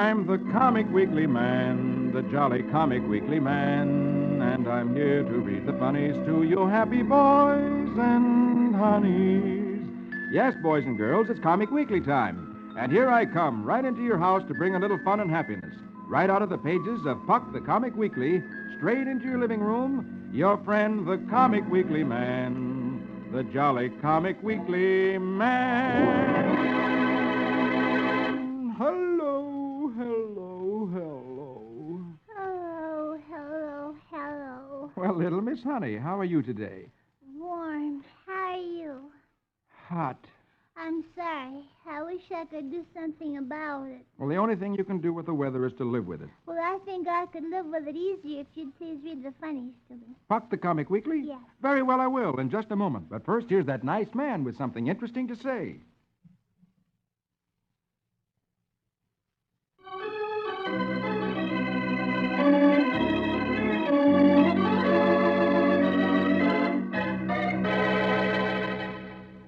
I'm the Comic Weekly Man, the jolly Comic Weekly Man, and I'm here to read the funnies to you happy boys and honeys. Yes, boys and girls, it's Comic Weekly time. And here I come, right into your house to bring a little fun and happiness. Right out of the pages of Puck the Comic Weekly, straight into your living room, your friend the Comic Weekly Man, the jolly Comic Weekly Man. Hello, hello, hello. Hello, hello, hello. Well, little Miss Honey, how are you today? Warm. How are you? Hot. I'm sorry. I wish I could do something about it. Well, the only thing you can do with the weather is to live with it. Well, I think I could live with it easier if you'd please read the funnies to me. Puck the Comic Weekly? Yes. Very well, I will, in just a moment. But first, here's that nice man with something interesting to say.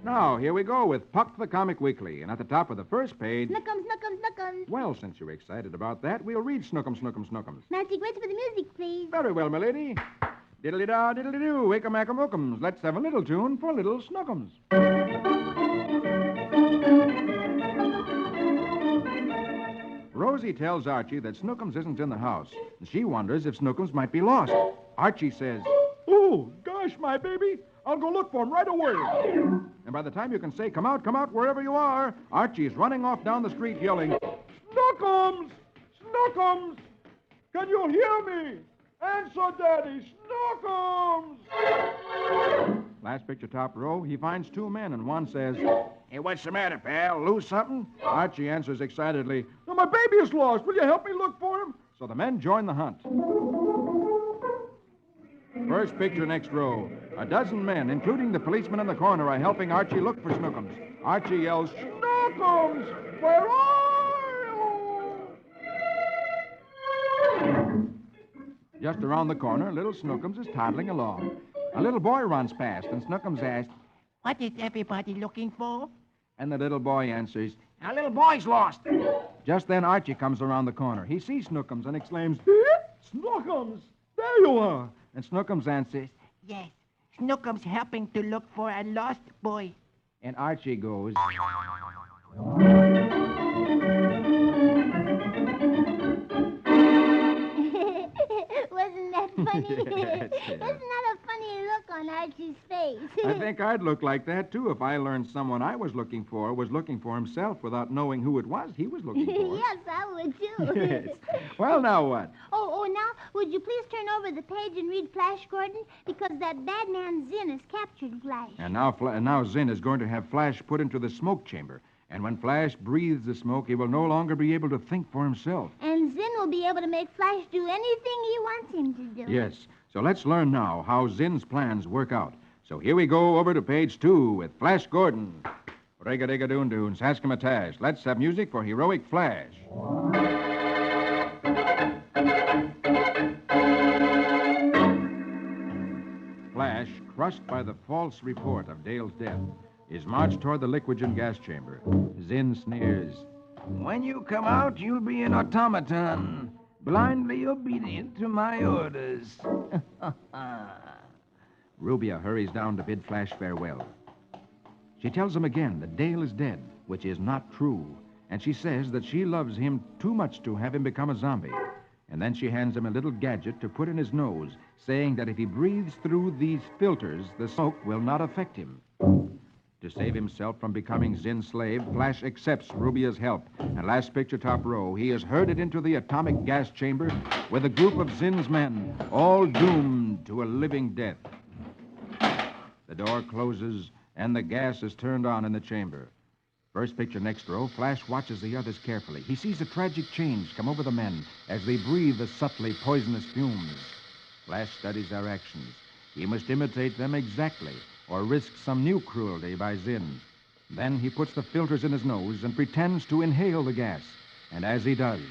Now, here we go with Puck the Comic Weekly. And at the top of the first page... Snookums, Snookums, Snookums. Well, since you're excited about that, we'll read Snookums, Snookums, Snookums. Magic words for the music, please. Very well, my lady. Diddly-da, diddly-doo, wake-a-mack-a-mookums. Let's have a little tune for little Snookums. Rosie tells Archie that Snookums isn't in the house. And she wonders if Snookums might be lost. Archie says, "Oh, gosh, my baby. I'll go look for him right away." And by the time you can say, come out, wherever you are, Archie's running off down the street yelling, "Snookums! Snookums! Can you hear me? Answer, Daddy! Snookums!" Last picture, top row, he finds two men, and one says, "Hey, what's the matter, pal? Lose something?" Archie answers excitedly, "No, my baby is lost. Will you help me look for him?" So the men join the hunt. First picture, next row. A dozen men, including the policeman in the corner, are helping Archie look for Snookums. Archie yells, "Snookums! Where are you?" Just around the corner, little Snookums is toddling along. A little boy runs past, and Snookums asks, "What is everybody looking for?" and the little boy answers, "Our little boy's lost." Just then, Archie comes around the corner. He sees Snookums and exclaims, "Snookums! There you are!" And Snookums answers, Yes, Snookums helping to look for a lost boy. and Archie goes, Wasn't that funny? Yes, yeah. Isn't that a funny look on Archie's face? "I think I'd look like that, too, if I learned someone I was looking for himself without knowing who it was he was looking for." Yes, I would, too. Yes. Well, now what? Oh, now, would you please turn over the page and read Flash Gordon? Because that bad man Zinn has captured Flash. And now Zinn is going to have Flash put into the smoke chamber. And when Flash breathes the smoke, he will no longer be able to think for himself. And Zinn will be able to make Flash do anything he wants him to do. Yes. So let's learn now how Zinn's plans work out. So here we go over to page 2 with Flash Gordon. Rig-a-dig-a-doon-doon, Saskimatash. Let's have music for heroic Flash. Flash, crushed by the false report of Dale's death, is marched toward the liquigen gas chamber. Zinn sneers, "When you come out, you'll be an automaton, blindly obedient to my orders." Rubia hurries down to bid Flash farewell. She tells him again that Dale is dead, which is not true, and she says that she loves him too much to have him become a zombie. And then she hands him a little gadget to put in his nose, saying that if he breathes through these filters, the smoke will not affect him. To save himself from becoming Zinn's slave, Flash accepts Rubia's help. And last picture, top row, he is herded into the atomic gas chamber with a group of Zinn's men, all doomed to a living death. The door closes, and the gas is turned on in the chamber. First picture, next row, Flash watches the others carefully. He sees a tragic change come over the men as they breathe the subtly poisonous fumes. Flash studies their actions. He must imitate them exactly, or risk some new cruelty by Zinn. Then he puts the filters in his nose and pretends to inhale the gas. And as he does,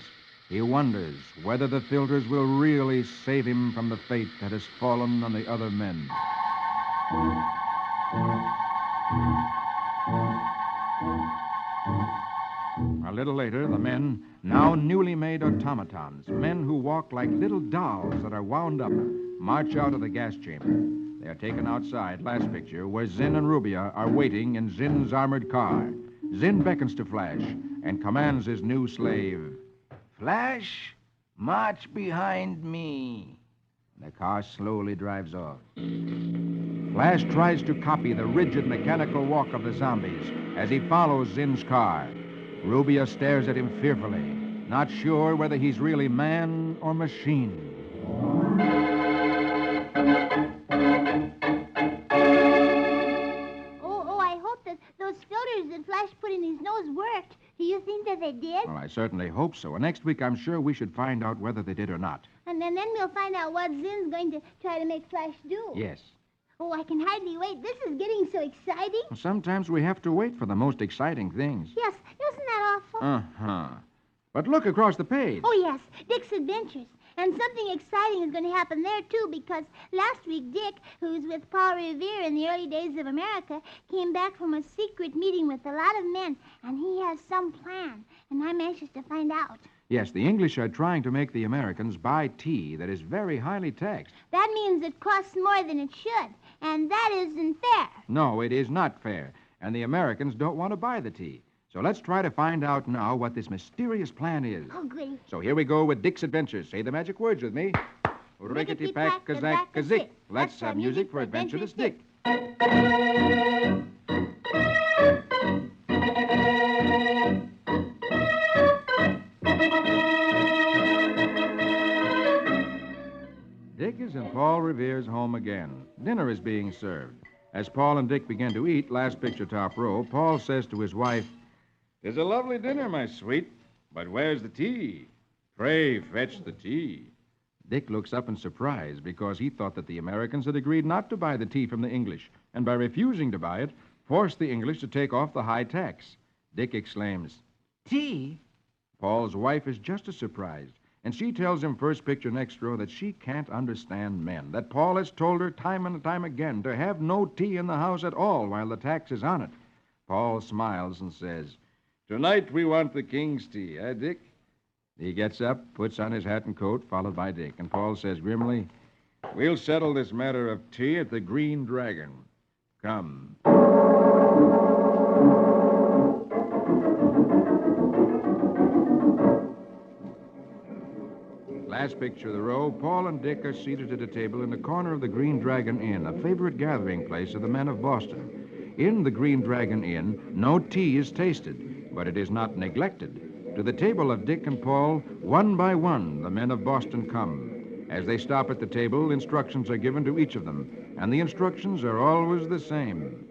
he wonders whether the filters will really save him from the fate that has fallen on the other men. A little later, the men, now newly made automatons, men who walk like little dolls that are wound up, march out of the gas chamber. They are taken outside, last picture, where Zinn and Rubia are waiting in Zinn's armored car. Zinn beckons to Flash and commands his new slave. Flash, march behind me. The car slowly drives off. Flash tries to copy the rigid mechanical walk of the zombies as he follows Zinn's car. Rubia stares at him fearfully, not sure whether he's really man or machine. Oh, I hope that those filters that Flash put in his nose worked. Do you think that they did? Well, I certainly hope so. And next week, I'm sure we should find out whether they did or not. And then we'll find out what Zinn's going to try to make Flash do. Yes. Oh, I can hardly wait. This is getting so exciting. Well, sometimes we have to wait for the most exciting things. Yes, isn't that awful? Uh-huh. But look across the page. Oh, yes, Dick's Adventures. And something exciting is going to happen there, too, because last week Dick, who was with Paul Revere in the early days of America, came back from a secret meeting with a lot of men, and he has some plan, and I'm anxious to find out. Yes, the English are trying to make the Americans buy tea that is very highly taxed. That means it costs more than it should, and that isn't fair. No, it is not fair, and the Americans don't want to buy the tea. So let's try to find out now what this mysterious plan is. Oh, goody. So here we go with Dick's Adventures. Say the magic words with me. Rickety-pack-a-zack-a-zick. Let's have music for Adventurous Dick. Dick is in Paul Revere's home again. Dinner is being served. As Paul and Dick begin to eat, last picture top row, Paul says to his wife, "'Tis a lovely dinner, my sweet, but where's the tea? Pray fetch the tea." Dick looks up in surprise because he thought that the Americans had agreed not to buy the tea from the English, and by refusing to buy it, forced the English to take off the high tax. Dick exclaims, Tea? Paul's wife is just as surprised, and she tells him first picture next row that she can't understand men, that Paul has told her time and time again to have no tea in the house at all while the tax is on it. Paul smiles and says, "Tonight we want the king's tea, eh, Dick?" He gets up, puts on his hat and coat, followed by Dick, and Paul says grimly, "We'll settle this matter of tea at the Green Dragon. Come." Last picture of the row, Paul and Dick are seated at a table in the corner of the Green Dragon Inn, a favorite gathering place of the men of Boston. In the Green Dragon Inn, no tea is tasted, but it is not neglected. To the table of Dick and Paul, one by one, the men of Boston come. As they stop at the table, instructions are given to each of them, and the instructions are always the same.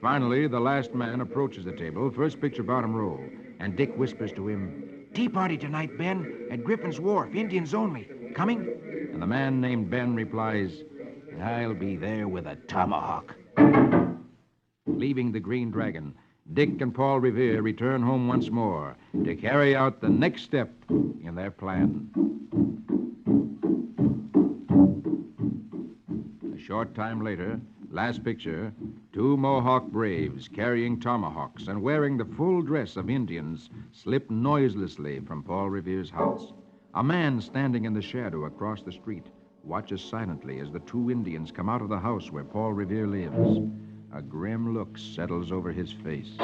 Finally, the last man approaches the table, first picture bottom row, and Dick whispers to him, Tea party tonight, Ben, at Griffin's Wharf, Indians only. Coming? And the man named Ben replies, I'll be there with a tomahawk. Leaving the Green Dragon, Dick and Paul Revere return home once more to carry out the next step in their plan. A short time later, last picture, two Mohawk braves carrying tomahawks and wearing the full dress of Indians slip noiselessly from Paul Revere's house. A man standing in the shadow across the street watches silently as the two Indians come out of the house where Paul Revere lives. A grim look settles over his face.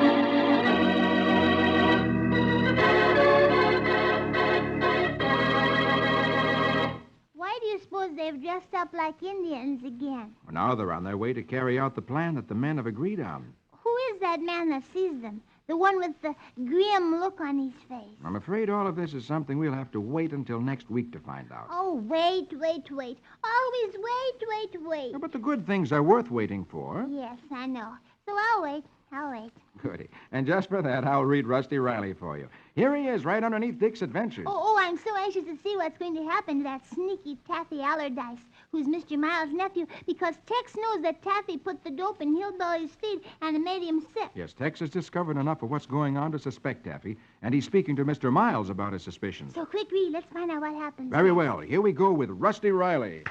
Why do you suppose they've dressed up like Indians again? Well, now they're on their way to carry out the plan that the men have agreed on. Who is that man that sees them? The one with the grim look on his face. I'm afraid all of this is something we'll have to wait until next week to find out. Oh, wait. Always wait. But the good things are worth waiting for. Yes, I know. So I'll wait. Goody. And just for that, I'll read Rusty Riley for you. Here he is, right underneath Dick's Adventures. Oh, I'm so anxious to see what's going to happen to that sneaky Taffy Allardyce, who's Mr. Miles' nephew, because Tex knows that Taffy put the dope in Hillbilly's feed and it made him sick. Yes, Tex has discovered enough of what's going on to suspect Taffy, and he's speaking to Mr. Miles about his suspicions. So quick, Reed, let's find out what happens. Very well. Here we go with Rusty Riley.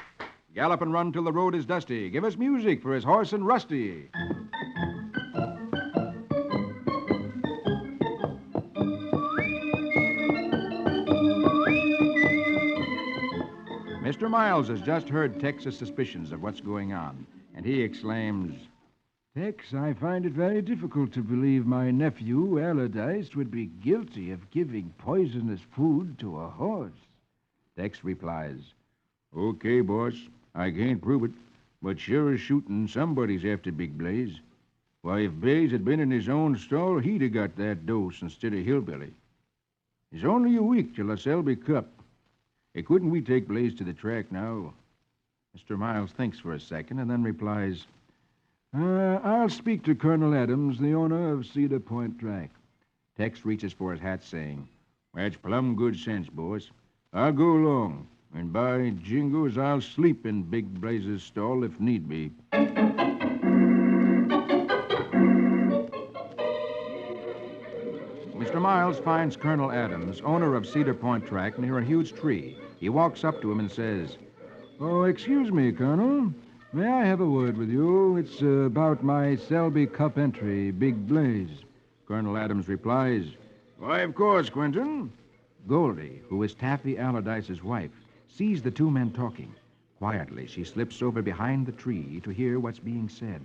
Gallop and run till the road is dusty. Give us music for his horse and Rusty. Mr. Miles has just heard Tex's suspicions of what's going on, and he exclaims, Tex, I find it very difficult to believe my nephew, Allardyce, would be guilty of giving poisonous food to a horse. Tex replies, Okay, boss. I can't prove it, but sure as shooting, somebody's after Big Blaze. Why, if Blaze had been in his own stall, he'd have got that dose instead of Hillbilly. It's only a week till the Selby Cup. Hey, couldn't we take Blaze to the track now? Mr. Miles thinks for a second and then replies, I'll speak to Colonel Adams, the owner of Cedar Point Track. Tex reaches for his hat, saying, That's plumb good sense, boss. I'll go along, and by jingoes, I'll sleep in Big Blaze's stall if need be. Mr. Miles finds Colonel Adams, owner of Cedar Point Track, near a huge tree. He walks up to him and says, Oh, excuse me, Colonel. May I have a word with you? It's about my Selby Cup entry, Big Blaze. Colonel Adams replies, Why, of course, Quentin. Goldie, who is Taffy Allardyce's wife, sees the two men talking. Quietly, she slips over behind the tree to hear what's being said.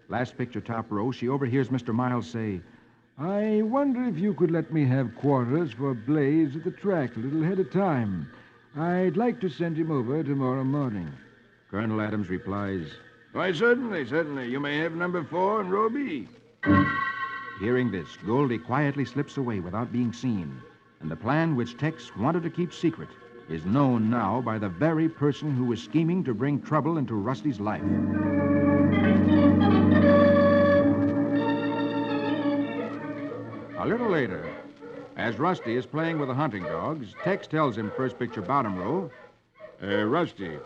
Last picture, top row, she overhears Mr. Miles say, I wonder if you could let me have quarters for Blaze at the track a little ahead of time. I'd like to send him over tomorrow morning. Colonel Adams replies, Why, certainly. You may have number 4 and row B. Hearing this, Goldie quietly slips away without being seen, and the plan which Tex wanted to keep secret is known now by the very person who was scheming to bring trouble into Rusty's life. A little later, as Rusty is playing with the hunting dogs, Tex tells him, first picture, bottom row, Rusty,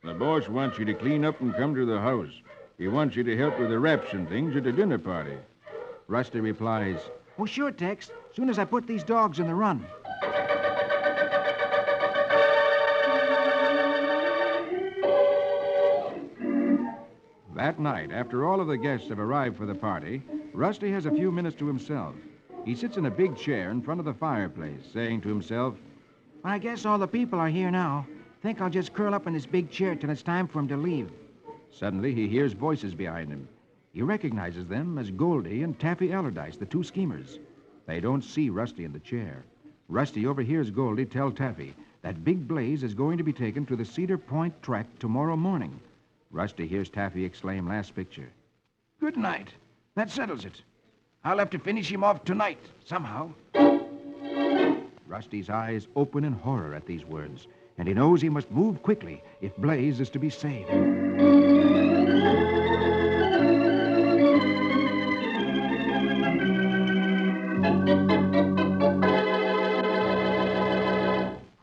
the boss wants you to clean up and come to the house. He wants you to help with the wraps and things at the dinner party. Rusty replies, Oh, sure, Tex. Soon as I put these dogs in the run. That night, after all of the guests have arrived for the party, Rusty has a few minutes to himself. He sits in a big chair in front of the fireplace, saying to himself, I guess all the people are here now. Think I'll just curl up in this big chair till it's time for him to leave. Suddenly, he hears voices behind him. He recognizes them as Goldie and Taffy Allardyce, the two schemers. They don't see Rusty in the chair. Rusty overhears Goldie tell Taffy that Big Blaze is going to be taken to the Cedar Point track tomorrow morning. Rusty hears Taffy exclaim, last picture, Good night. That settles it. I'll have to finish him off tonight, somehow. Rusty's eyes open in horror at these words, and he knows he must move quickly if Blaze is to be saved.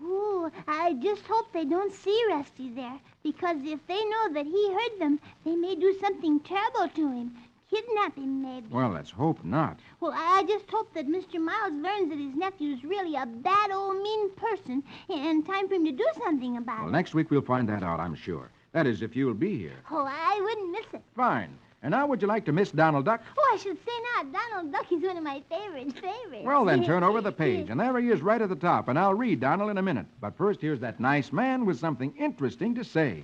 Ooh, I just hope they don't see Rusty there, because if they know that he heard them, they may do something terrible to him. Kidnap him, maybe. Well, let's hope not. Well, I just hope that Mr. Miles learns that his nephew's really a bad old mean person, and time for him to do something about Well, it. next week we'll find that out, I'm sure. That is, if you'll be here. Oh, I wouldn't miss it. Fine. And now would you like to miss Donald Duck? Oh, I should say not. Donald Duck is one of my favorites. Well, then turn over the page, and there he is right at the top, and I'll read Donald in a minute. But first, here's that nice man with something interesting to say.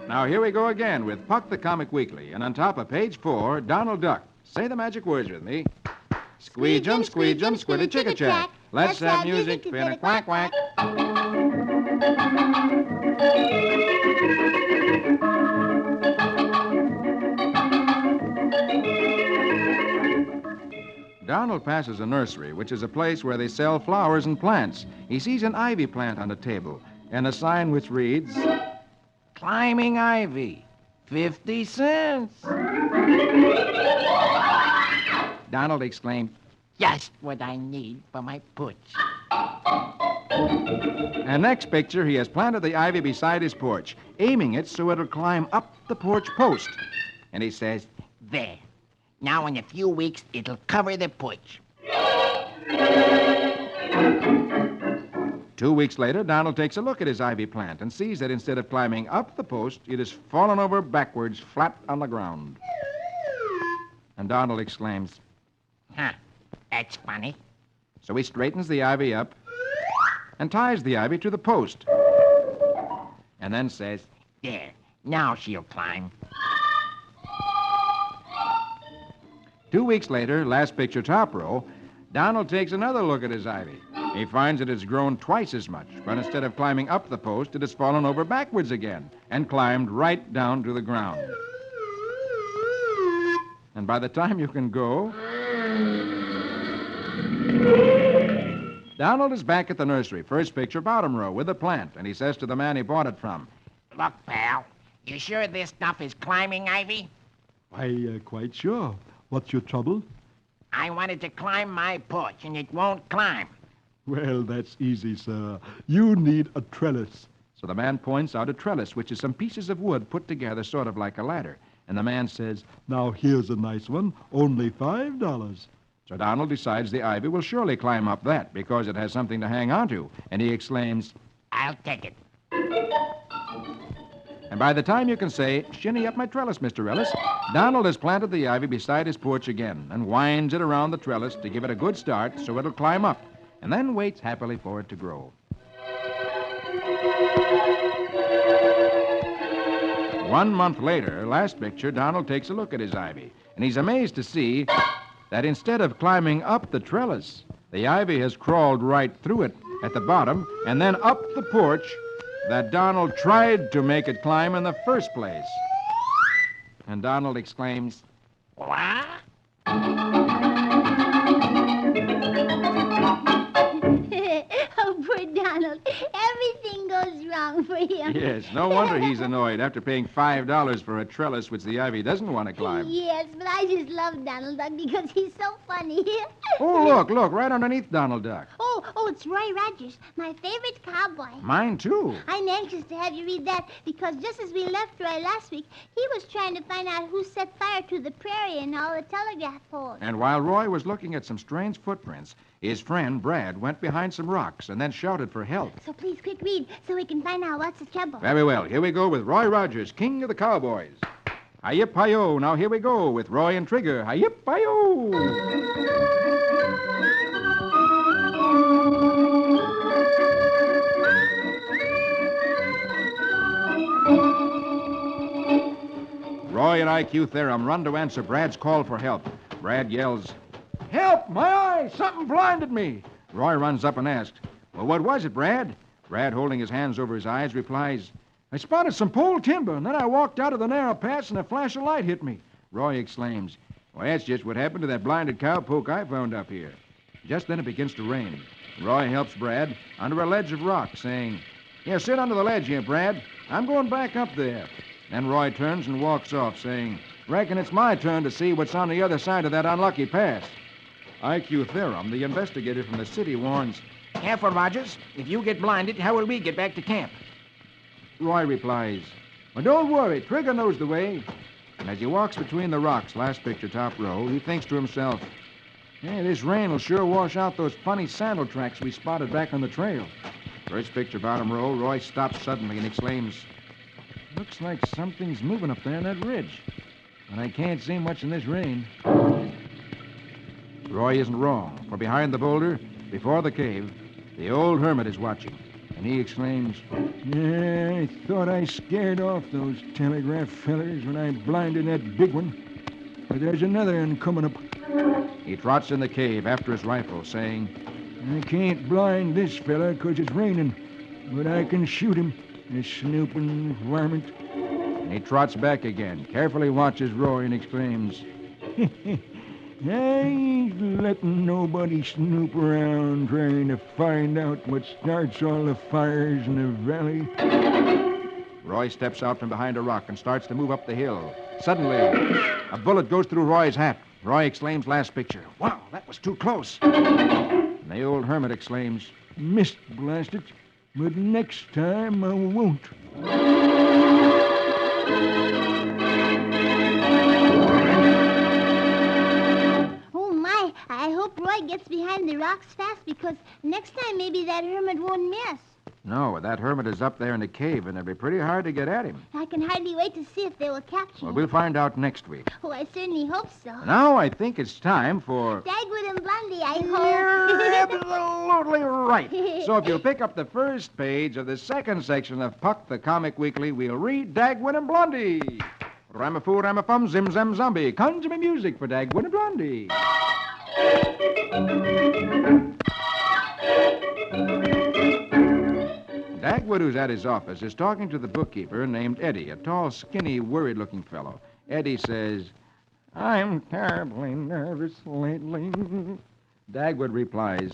Now, here we go again with Puck the Comic Weekly, and on top of page 4, Donald Duck. Say the magic words with me. Squeegem, squeegem, squiddy chicka chack. Let's have music, spin a quack quack. Donald passes a nursery, which is a place where they sell flowers and plants. He sees an ivy plant on the table and a sign which reads, Climbing Ivy, 50 cents. Donald exclaimed, Just what I need for my pooch. And next picture, he has planted the ivy beside his porch, aiming it so it'll climb up the porch post. And he says, There. Now in a few weeks, it'll cover the pooch. 2 weeks later, Donald takes a look at his ivy plant and sees that instead of climbing up the post, it has fallen over backwards, flat on the ground. And Donald exclaims, Huh. That's funny. So he straightens the ivy up and ties the ivy to the post. And then says, There. Now she'll climb. 2 weeks later, last picture top row, Donald takes another look at his ivy. He finds that it's grown twice as much, but instead of climbing up the post, it has fallen over backwards again and climbed right down to the ground. And by the time you can go, Donald is back at the nursery, first picture, bottom row, with a plant, and he says to the man he bought it from, Look, pal. You sure this stuff is climbing ivy? Quite sure. What's your trouble? I wanted to climb my porch, and it won't climb. Well, that's easy, sir. You need a trellis. So the man points out a trellis, which is some pieces of wood put together sort of like a ladder. And the man says, Now, here's a nice one. Only $5. so Donald decides the ivy will surely climb up that because it has something to hang onto. And he exclaims, I'll take it. and by the time you can say, shinny up my trellis, Mr. Ellis, Donald has planted the ivy beside his porch again and winds it around the trellis to give it a good start so it'll climb up, and then waits happily for it to grow. 1 month later, last picture, Donald takes a look at his ivy, and he's amazed to see that instead of climbing up the trellis, the ivy has crawled right through it at the bottom and then up the porch that Donald tried to make it climb in the first place. And Donald exclaims, What? Oh, poor Donald. Everything goes wrong for him. yes, no wonder he's annoyed after paying $5 for a trellis which the ivy doesn't want to climb. Yes, but I just love Donald Duck because he's so funny. Oh, look, right underneath Donald Duck. Oh, it's Roy Rogers, my favorite cowboy. Mine, too. I'm anxious to have you read that because just as we left Roy last week, he was trying to find out who set fire to the prairie and all the telegraph poles. And while Roy was looking at some strange footprints, his friend, Brad, went behind some rocks and then shouted for help. So please, quick read so we can find out what's the trouble. Very well. Here we go with Roy Rogers, King of the Cowboys. Hi-yip-hi-yo. Now here we go with Roy and Trigger. Hi-yip-hi-yo. Roy and IQ Theorem run to answer Brad's call for help. Brad yells, "Help! My eye! Something blinded me!" Roy runs up and asks, "Well, what was it, Brad?" Brad, holding his hands over his eyes, replies, "I spotted some pole timber, and then I walked out of the narrow pass, and a flash of light hit me." Roy exclaims, "Well, that's just what happened to that blinded cowpoke I found up here." Just then it begins to rain. Roy helps Brad under a ledge of rock, saying, "Here, sit under the ledge here, Brad. I'm going back up there." Then Roy turns and walks off, saying, "Reckon it's my turn to see what's on the other side of that unlucky pass." IQ Theorem, the investigator from the city, warns, Careful, Rogers. If you get blinded, how will we get back to camp? Roy replies, "Well, don't worry. Trigger knows the way." And as he walks between the rocks, last picture, top row, he thinks to himself, "Hey, this rain will sure wash out those funny sandal tracks we spotted back on the trail." First picture, bottom row, Roy stops suddenly and exclaims, "Looks like something's moving up there on that ridge. But I can't see much in this rain." Roy isn't wrong, for behind the boulder, before the cave, the old hermit is watching. And he exclaims, Yeah, I thought I scared off those telegraph fellers when I blinded that big one. But there's another one coming up. He trots in the cave after his rifle, saying, I can't blind this fella 'cause it's raining, but I can shoot him, this snooping varmint. and he trots back again, carefully watches Roy, and exclaims, I ain't letting nobody snoop around trying to find out what starts all the fires in the valley. Roy steps out from behind a rock and starts to move up the hill. Suddenly, a bullet goes through Roy's hat. Roy exclaims, last picture, "Wow, that was too close." And the old hermit exclaims, Missed, blast it. But next time I won't. Oh, my. I hope Roy gets behind the rocks fast because next time maybe that hermit won't miss. No, that hermit is up there in the cave, and it'll be pretty hard to get at him. I can hardly wait to see if they will capture Well, him. we'll find out next week. Oh, I certainly hope so. Now I think it's time for... Dagwood and Blondie, I You're hope. absolutely right. So if you'll pick up the first page of the second section of Puck the Comic Weekly, we'll read Dagwood and Blondie. Ramafoo, ramafum, zim, zam, zombie. Conjure me music for Dagwood and Blondie. Dagwood, who's at his office, is talking to the bookkeeper named Eddie, a tall, skinny, worried-looking fellow. Eddie says, I'm terribly nervous lately. Dagwood replies,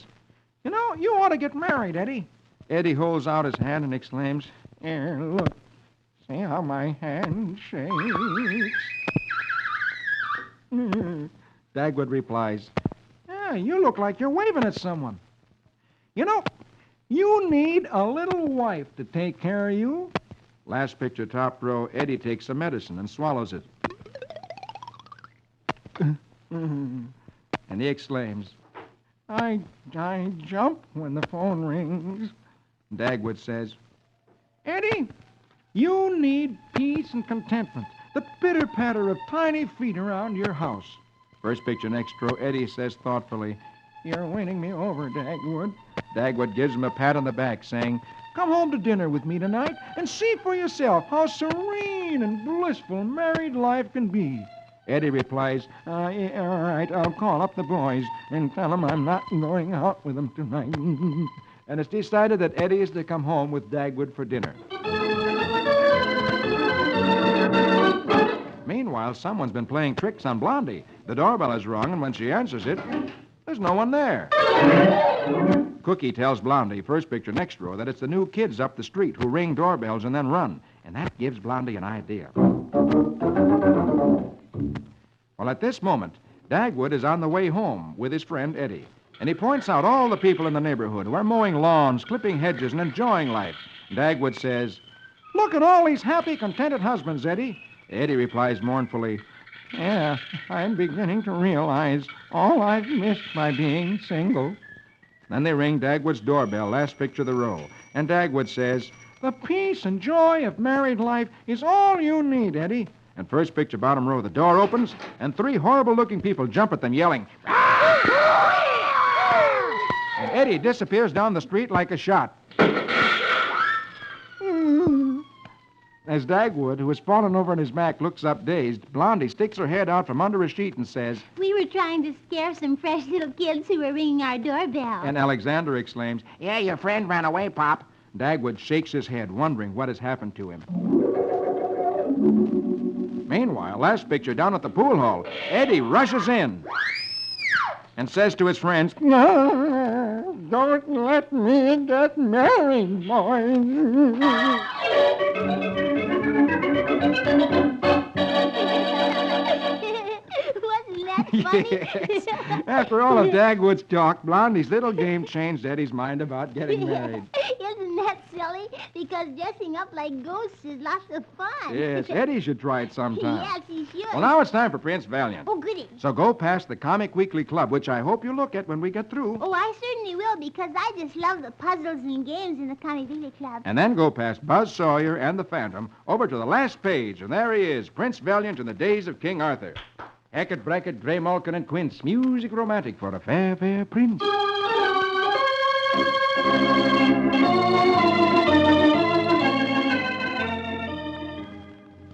You know, you ought to get married, Eddie. Eddie holds out his hand and exclaims, Here, look. See how my hand shakes? Dagwood replies, Yeah, you look like you're waving at someone. You know, you need a little wife to take care of you. last picture, top row, Eddie takes some medicine and swallows it. And he exclaims, I jump when the phone rings. Dagwood says, Eddie, you need peace and contentment. The pitter-patter of tiny feet around your house. first picture, next row, Eddie says thoughtfully, You're winning me over, Dagwood. Dagwood gives him a pat on the back, saying, Come home to dinner with me tonight and see for yourself how serene and blissful married life can be. Eddie replies, Yeah, all right, I'll call up the boys and tell them I'm not going out with them tonight. and it's decided that Eddie is to come home with Dagwood for dinner. Meanwhile, someone's been playing tricks on Blondie. The doorbell is rung, and when she answers it, there's no one there. Cookie tells Blondie, first picture, next row, that it's the new kids up the street who ring doorbells and then run. And that gives Blondie an idea. Well, at this moment, Dagwood is on the way home with his friend Eddie. And he points out all the people in the neighborhood who are mowing lawns, clipping hedges, and enjoying life. Dagwood says, Look at all these happy, contented husbands, Eddie. Eddie replies mournfully, Yeah, I'm beginning to realize all I've missed by being single. Then they ring Dagwood's doorbell, last picture of the row. And Dagwood says, The peace and joy of married life is all you need, Eddie. and first picture, bottom row, the door opens, and three horrible-looking people jump at them, yelling, and Eddie disappears down the street like a shot. As Dagwood, who has fallen over on his back, looks up dazed, Blondie sticks her head out from under a sheet and says, We were trying to scare some fresh little kids who were ringing our doorbell. and Alexander exclaims, Yeah, your friend ran away, Pop. Dagwood shakes his head, wondering what has happened to him. Meanwhile, last picture down at the pool hall, Eddie rushes in and says to his friends, No, don't let me get married, boys. Wasn't that funny? Yes. After all of Dagwood's talk, Blondie's little game changed Eddie's mind about getting married. Isn't that silly? Because dressing up like ghosts is lots of fun. Yes, Eddie should try it sometime. Yes, he should. Well, now it's time for Prince Valiant. Oh, goody. So go past the Comic Weekly Club, which I hope you look at when we get through. Oh, I certainly will, because I just love the puzzles and games in the Comic Weekly Club. And then go past Buzz Sawyer and the Phantom over to the last page, and there he is, Prince Valiant in the days of King Arthur. Hackett, Brackett, Gray Malkin, and Quince. Music romantic for a fair, fair prince.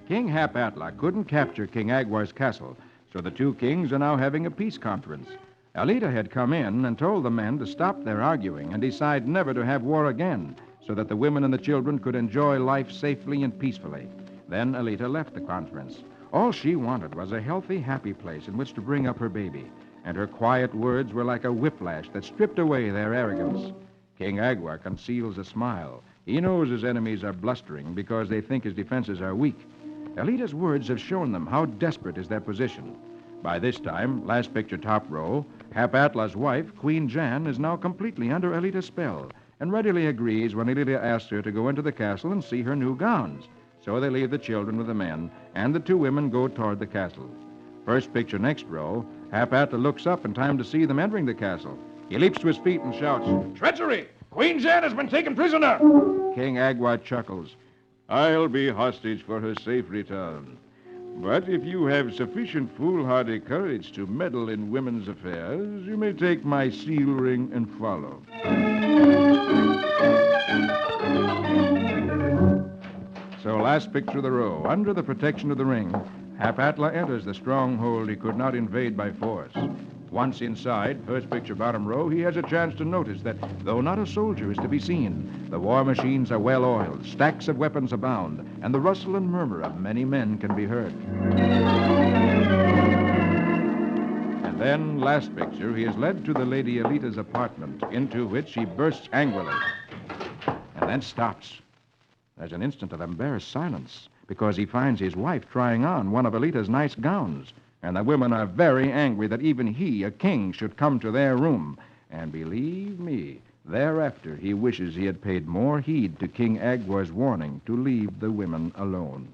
King Hap-Atla couldn't capture King Agwar's castle, so the two kings are now having a peace conference. Alita had come in and told the men to stop their arguing and decide never to have war again, so that the women and the children could enjoy life safely and peacefully. Then Alita left the conference. All she wanted was a healthy, happy place in which to bring up her baby, and her quiet words were like a whiplash that stripped away their arrogance. King Agwar conceals a smile. He knows his enemies are blustering because they think his defenses are weak. Alita's words have shown them how desperate is their position. By this time, last picture top row, Hap-Atla's wife, Queen Jan, is now completely under Alita's spell and readily agrees when Alita asks her to go into the castle and see her new gowns. So they leave the children with the men, and the two women go toward the castle. First picture next row, Hap-Atla looks up in time to see them entering the castle. He leaps to his feet and shouts, Treachery! Queen Jan has been taken prisoner. King Agua chuckles. I'll be hostage for her safe return. But if you have sufficient foolhardy courage to meddle in women's affairs, you may take my seal ring and follow. So, last picture of the row. Under the protection of the ring, Hapatla enters the stronghold he could not invade by force. Once inside, first picture bottom row, he has a chance to notice that, though not a soldier is to be seen, the war machines are well oiled, stacks of weapons abound, and the rustle and murmur of many men can be heard. And then, last picture, he is led to the Lady Elita's apartment, into which he bursts angrily, and then stops. There's an instant of embarrassed silence, because he finds his wife trying on one of Elita's nice gowns. And the women are very angry that even he, a king, should come to their room. And believe me, thereafter he wishes he had paid more heed to King Agua's warning to leave the women alone.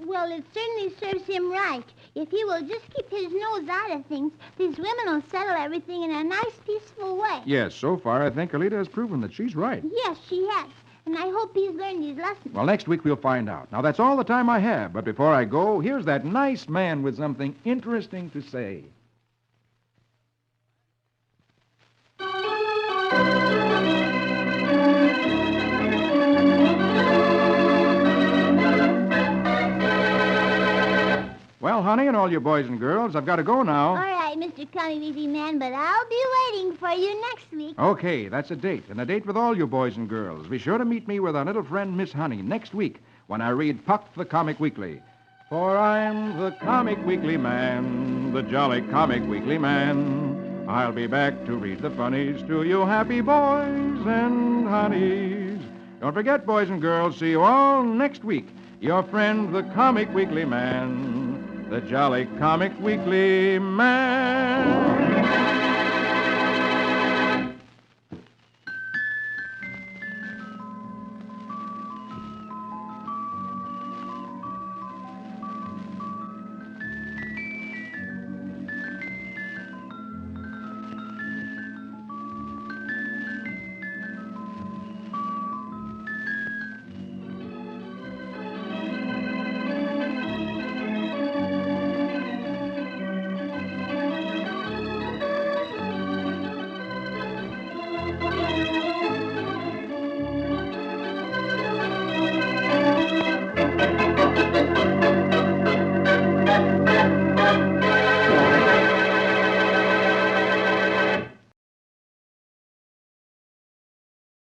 Well, it certainly serves him right. If he will just keep his nose out of things, these women will settle everything in a nice, peaceful way. Yes, so far I think Elita has proven that she's right. Yes, she has. And I hope he's learned his lessons. Well, next week we'll find out. Now, that's all the time I have. But before I go, here's that nice man with something interesting to say. Well, honey, and all you boys and girls, I've got to go now. All right, Mr. Coming Easy Man, but I'll be waiting for you next week. Okay, that's a date, and a date with all you boys and girls. Be sure to meet me with our little friend, Miss Honey, next week when I read Puck the Comic Weekly. For I'm the Comic Weekly Man, the jolly Comic Weekly Man. I'll be back to read the funnies to you happy boys and honeys. Don't forget, boys and girls, see you all next week. Your friend, the Comic Weekly Man, the jolly Comic Weekly Man.